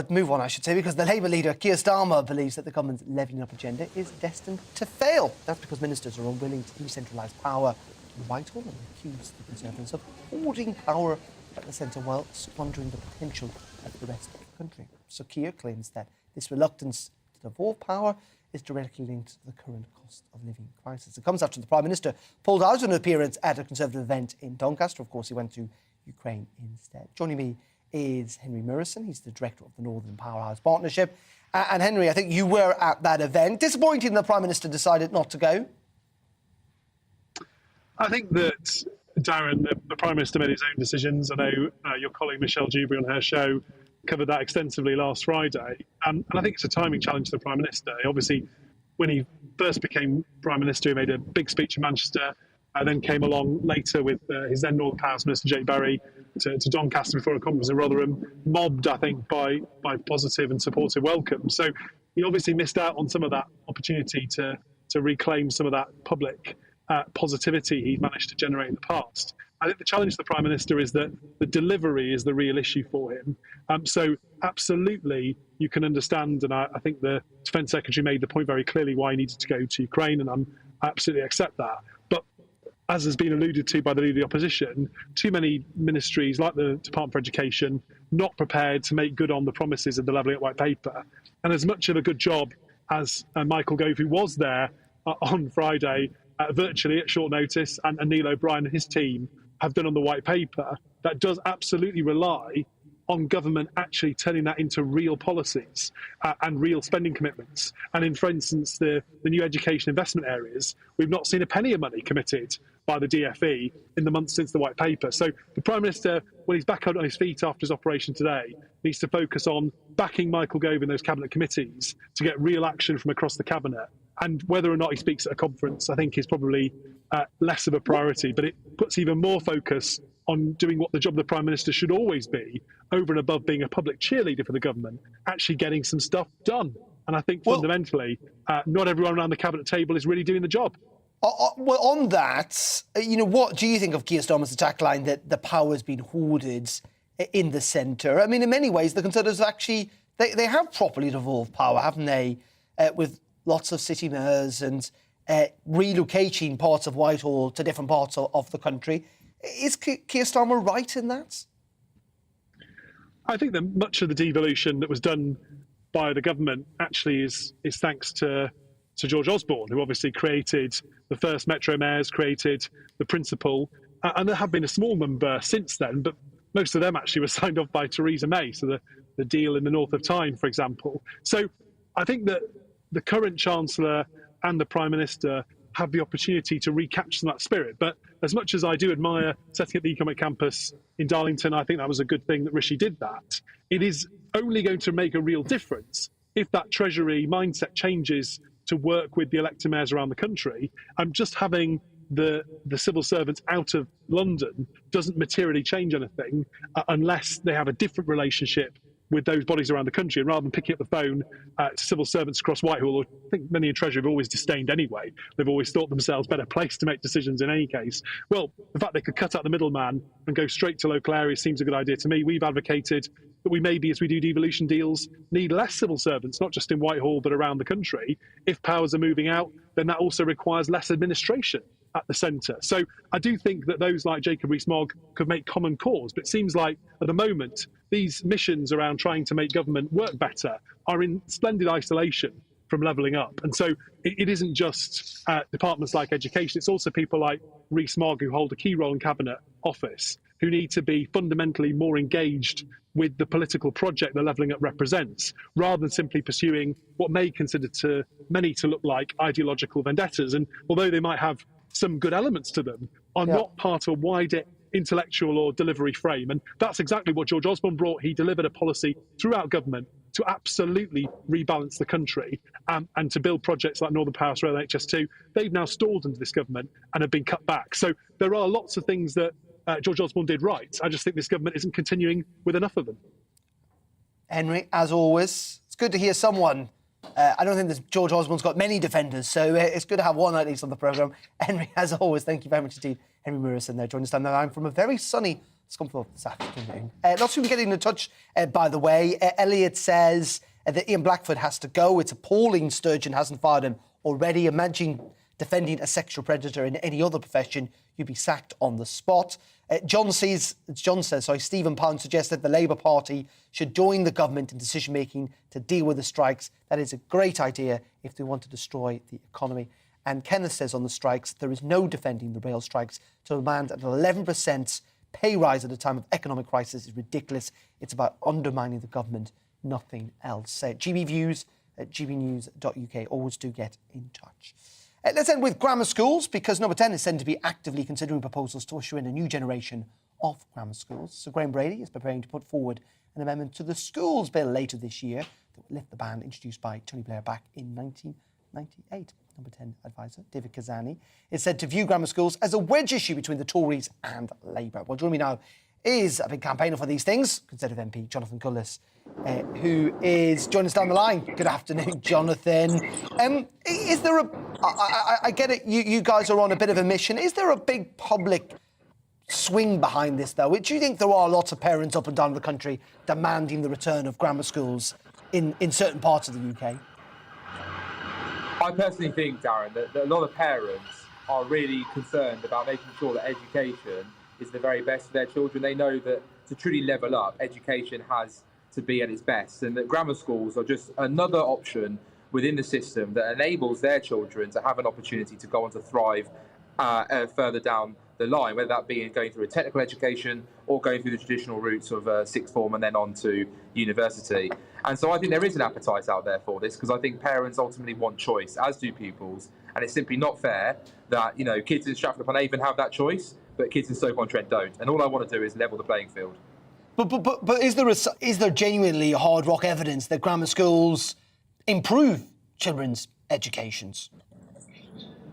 move on, I should say, because the Labour leader, Keir Starmer, believes that the government's levelling up agenda is destined to fail. That's because ministers are unwilling to decentralise power in Whitehall and accuse the Conservatives of hoarding power at the centre while squandering the potential of the rest of the country. So Keir claims that this reluctance to devolve power is directly linked to the current cost of living crisis. It comes after the Prime Minister pulled out an appearance at a Conservative event in Doncaster. Of course, he went to Ukraine instead. Joining me is Henry Murison. He's the director of the Northern Powerhouse Partnership. And Henry, I think you were at that event. Disappointing the Prime Minister decided not to go?
I think that, Darren, the Prime Minister made his own decisions. I know your colleague Michelle Dewberry on her show covered that extensively last Friday. And I think it's a timing challenge to the Prime Minister. Obviously, when he first became Prime Minister, he made a big speech in Manchester, then came along later with his then Northern Powers Minister, Jake Berry, to Doncaster before a conference in Rotherham, mobbed, I think, by positive and supportive welcome. So he obviously missed out on some of that opportunity to reclaim some of that public positivity he's managed to generate in the past. I think the challenge to the Prime Minister is that the delivery is the real issue for him. So absolutely, you can understand, and I think the Defence Secretary made the point very clearly why he needed to go to Ukraine, and I absolutely accept that. But as has been alluded to by the Leader of the Opposition, too many ministries, like the Department for Education, not prepared to make good on the promises of the Levelling Up White Paper. And as much of a good job as Michael Gove, who was there on Friday, virtually at short notice, and Neil O'Brien and his team have done on the White Paper, that does absolutely rely on government actually turning that into real policies and real spending commitments. And in, for instance, the new education investment areas, we've not seen a penny of money committed by the DFE in the months since the White Paper. So the Prime Minister, when he's back out on his feet after his operation today, needs to focus on backing Michael Gove in those cabinet committees to get real action from across the cabinet. And whether or not he speaks at a conference, I think, is probably less of a priority. But it puts even more focus on doing what the job of the Prime Minister should always be, over and above being a public cheerleader for the government, actually getting some stuff done. And I think fundamentally, not everyone around the cabinet table is really doing the job.
Well, on that, what do you think of Keir Starmer's attack line that the power has been hoarded in the centre? I mean, in many ways, the Conservatives actually, they have properly devolved power, haven't they, with lots of city mayors and relocating parts of Whitehall to different parts of the country. Is Keir Starmer right in that?
I think that much of the devolution that was done by the government actually is thanks to George Osborne, who obviously created the first Metro mayors, created the principal, and there have been a small number since then, but most of them actually were signed off by Theresa May. So the the deal in the north of Tyne, for example. So I think that the current Chancellor and the Prime Minister have the opportunity to recapture some of that spirit. But as much as I do admire setting up the economic campus in Darlington, I think that was a good thing that Rishi did that. It is only going to make a real difference if that Treasury mindset changes to work with the elected mayors around the country. Just having the civil servants out of London doesn't materially change anything unless they have a different relationship with those bodies around the country. And rather than picking up the phone to civil servants across Whitehall, I think many in Treasury have always disdained anyway. They've always thought themselves better placed to make decisions in any case. Well, the fact they could cut out the middleman and go straight to local areas seems a good idea to me. We've advocated that we maybe, as we do devolution deals, need less civil servants, not just in Whitehall, but around the country. If powers are moving out, then that also requires less administration at the centre. So I do think that those like Jacob Rees-Mogg could make common cause, but it seems like at the moment, these missions around trying to make government work better are in splendid isolation from levelling up. And so it isn't just departments like education, it's also people like Rees-Mogg who hold a key role in Cabinet Office, who need to be fundamentally more engaged with the political project that levelling up represents, rather than simply pursuing what may consider to many to look like ideological vendettas. And although they might have some good elements to them, are not part of a wider intellectual or delivery frame. And that's exactly what George Osborne brought. He delivered a policy throughout government to absolutely rebalance the country and to build projects like Northern Power Rail and HS2. They've now stalled under this government and have been cut back. So there are lots of things that George Osborne did right. I just think this government isn't continuing with enough of them.
Henry, as always, it's good to hear someone. I don't think that George Osborne's got many defenders, so it's good to have one at least on the programme. Henry, as always, thank you very much indeed. Henry Murison there joining us down the line from a very sunny Scunthorpe this afternoon. Lots of people getting in touch, by the way. Elliot says that Ian Blackford has to go. It's appalling Sturgeon hasn't fired him already. Imagine defending a sexual predator in any other profession, you'd be sacked on the spot. Stephen Pound suggested the Labour Party should join the government in decision-making to deal with the strikes. That is a great idea if they want to destroy the economy. And Kenneth says on the strikes, there is no defending the rail strikes. To demand an 11% pay rise at a time of economic crisis is ridiculous. It's about undermining the government, nothing else. GB Views at gbnews.uk. Always do get in touch. Let's end with grammar schools, because Number 10 is said to be actively considering proposals to usher in a new generation of grammar schools. So Graham Brady is preparing to put forward an amendment to the schools bill later this year that will lift the ban introduced by Tony Blair back in 1998. Number 10 advisor David Kazani is said to view grammar schools as a wedge issue between the Tories and Labour. Well, joining me now is a big campaigner for these things, Conservative MP Jonathan Cullis, who is joining us down the line. Good afternoon, Jonathan. Is there I get it, you guys are on a bit of a mission. Is there a big public swing behind this, though? Do you think there are lots of parents up and down the country demanding the return of grammar schools in certain parts of the UK?
I personally think, Darren, that a lot of parents are really concerned about making sure that education is the very best for their children. They know that to truly level up, education has to be at its best, and that grammar schools are just another option within the system that enables their children to have an opportunity to go on to thrive further down the line, whether that be going through a technical education or going through the traditional routes of sixth form and then on to university. And so I think there is an appetite out there for this, because I think parents ultimately want choice, as do pupils, and it's simply not fair that, you know, kids in Stratford-upon-Avon have that choice, but kids in Stoke-on-Trent don't. And all I want to do is level the playing field.
But is there genuinely hard rock evidence that grammar schools improve children's educations?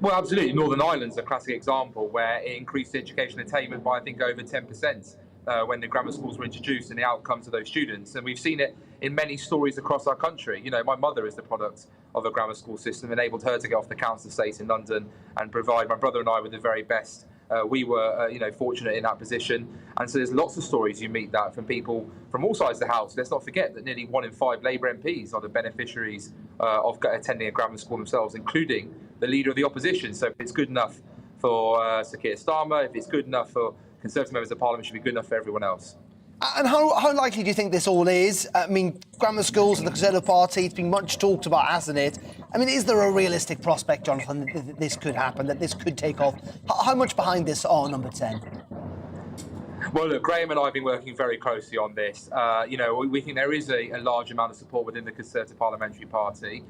Well, absolutely. Northern Ireland's a classic example where it increased education attainment by, I think, over 10% when the grammar schools were introduced and the outcomes of those students. And we've seen it in many stories across our country. You know, my mother is the product of a grammar school system, enabled her to get off the council estate in London and provide my brother and I with the very best. We were, fortunate in that position. And so there's lots of stories you meet that from people from all sides of the house. Let's not forget that nearly 1 in 5 Labour MPs are the beneficiaries of attending a grammar school themselves, including the leader of the opposition. So if it's good enough for Sir Keir Starmer, if it's good enough for Conservative members of Parliament, it should be good enough for everyone else.
And how likely do you think this all is? I mean, grammar schools and the Conservative Party, it's been much talked about, hasn't it? I mean, is there a realistic prospect, Jonathan, that this could happen, that this could take off? How much behind this are Number 10?
Well, look, Graham and I have been working very closely on this. We think there is a large amount of support within the Conservative Parliamentary Party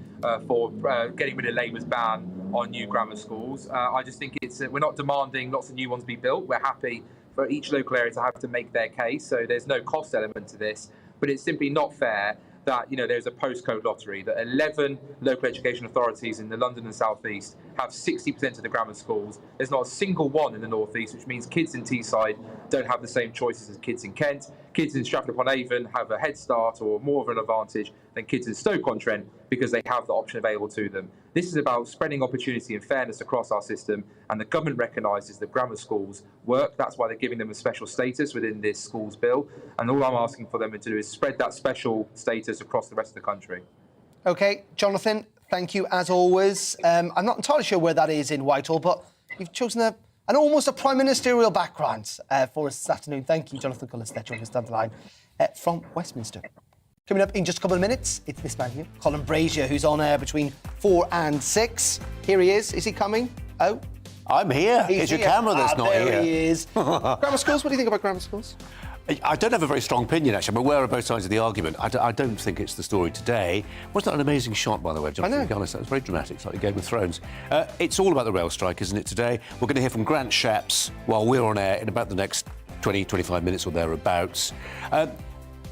for getting rid of Labour's ban on new grammar schools. I just think we're not demanding lots of new ones be built. We're happy for each local area to have to make their case, so there's no cost element to this. But it's simply not fair that there's a postcode lottery, that 11 local education authorities in the London and South East have 60% of the grammar schools. There's not a single one in the North East, which means kids in Teesside don't have the same choices as kids in Kent. Kids in Stratford-upon-Avon have a head start or more of an advantage than kids in Stoke-on-Trent because they have the option available to them. This is about spreading opportunity and fairness across our system, and the government recognises that grammar schools work. That's why they're giving them a special status within this schools bill, and all I'm asking for them to do is spread that special status across the rest of the country.
OK, Jonathan, thank you as always. I'm not entirely sure where that is in Whitehall, but you've chosen an almost a prime ministerial background for us this afternoon. Thank you, Jonathan Cullis, there joining us down the line from Westminster. Coming up in just a couple of minutes, it's this man here, Colin Brazier, who's on air between 4 and 6. Here he is. Is he coming? Oh.
I'm here. It's your camera that's not here.
There he is. Grammar schools, what do you think about grammar schools?
I don't have a very strong opinion, actually. I'm aware of both sides of the argument. I don't think it's the story today. Wasn't that an amazing shot, by the way, Jonathan Cullis? That was very dramatic. It's like Game of Thrones. It's all about the rail strike, isn't it, today? We're going to hear from Grant Shapps while we're on air in about the next 20, 25 minutes or thereabouts.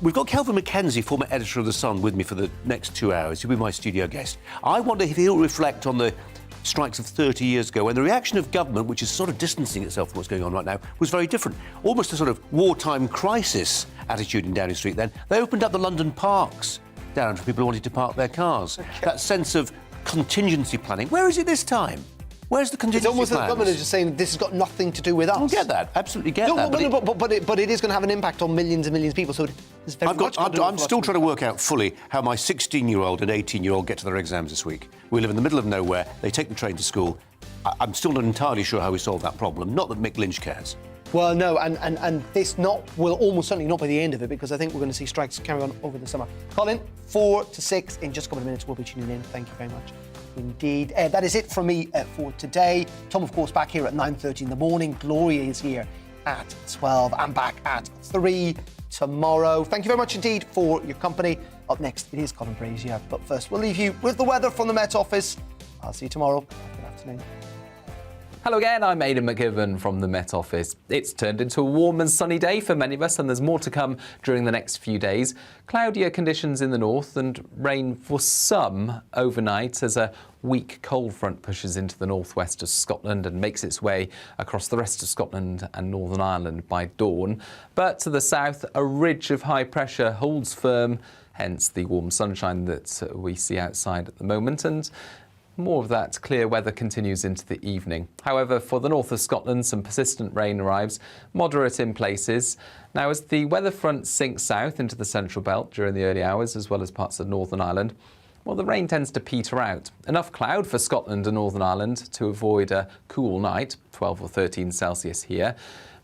We've got Kelvin Mackenzie, former editor of The Sun, with me for the next 2 hours. He'll be my studio guest. I wonder if he'll reflect on the strikes of 30 years ago, when the reaction of government, which is sort of distancing itself from what's going on right now, was very different. Almost a sort of wartime crisis attitude in Downing Street then. They opened up the London parks, Darren, for people who wanted to park their cars. Okay. That sense of contingency planning. Where is it this time? Where's the contingency
It's almost
plans?
like the government is just saying this has got nothing to do with us.
I get that, absolutely get that.
But it is going to have an impact on millions and millions of people, so it's very much...
I'm still trying to work out fully how my 16-year-old and 18-year-old get to their exams this week. We live in the middle of nowhere, they take the train to school. I'm still not entirely sure how we solve that problem, not that Mick Lynch cares.
Well, no, and this will almost certainly not be the end of it, because I think we're going to see strikes carry on over the summer. Colin, 4 to 6 in just a couple of minutes. We'll be tuning in. Thank you very much indeed. That is it from me for today. Tom, of course, back here at 9:30 in the morning. Gloria is here at 12 and back at 3 tomorrow. Thank you very much indeed for your company. Up next, it is Colin Brazier. But first, we'll leave you with the weather from the Met Office. I'll see you tomorrow. Good afternoon.
Hello again, I'm Aidan McGivern from the Met Office. It's turned into a warm and sunny day for many of us, and there's more to come during the next few days. Cloudier conditions in the north and rain for some overnight as a weak cold front pushes into the northwest of Scotland and makes its way across the rest of Scotland and Northern Ireland by dawn. But to the south, a ridge of high pressure holds firm, hence the warm sunshine that we see outside at the moment, and more of that clear weather continues into the evening. However, for the north of Scotland, some persistent rain arrives, moderate in places. Now, as the weather front sinks south into the central belt during the early hours, as well as parts of Northern Ireland, well, the rain tends to peter out. Enough cloud for Scotland and Northern Ireland to avoid a cool night, 12 or 13 Celsius here.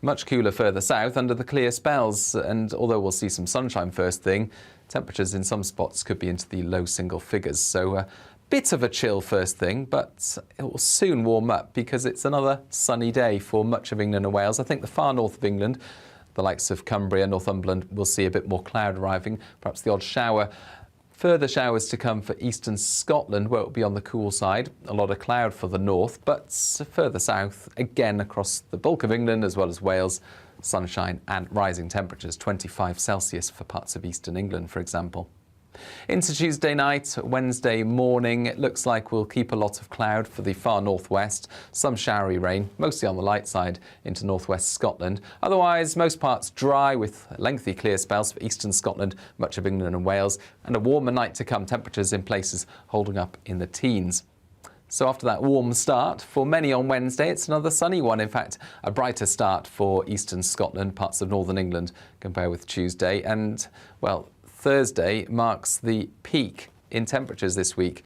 Much cooler further south under the clear spells, and although we'll see some sunshine first thing, temperatures in some spots could be into the low single figures. So bit of a chill first thing, but it will soon warm up because it's another sunny day for much of England and Wales. I think the far north of England, the likes of Cumbria, Northumberland, will see a bit more cloud arriving, perhaps the odd shower. Further showers to come for eastern Scotland, where it will be on the cool side. A lot of cloud for the north, but further south, again across the bulk of England as well as Wales, sunshine and rising temperatures, 25 Celsius for parts of eastern England, for example. Into Tuesday night, Wednesday morning, it looks like we'll keep a lot of cloud for the far northwest, some showery rain, mostly on the light side into northwest Scotland. Otherwise, most parts dry with lengthy clear spells for eastern Scotland, much of England and Wales, and a warmer night to come, temperatures in places holding up in the teens. So after that warm start, for many on Wednesday, it's another sunny one. In fact, a brighter start for eastern Scotland, parts of northern England, compared with Tuesday. And, well, Thursday marks the peak in temperatures this week.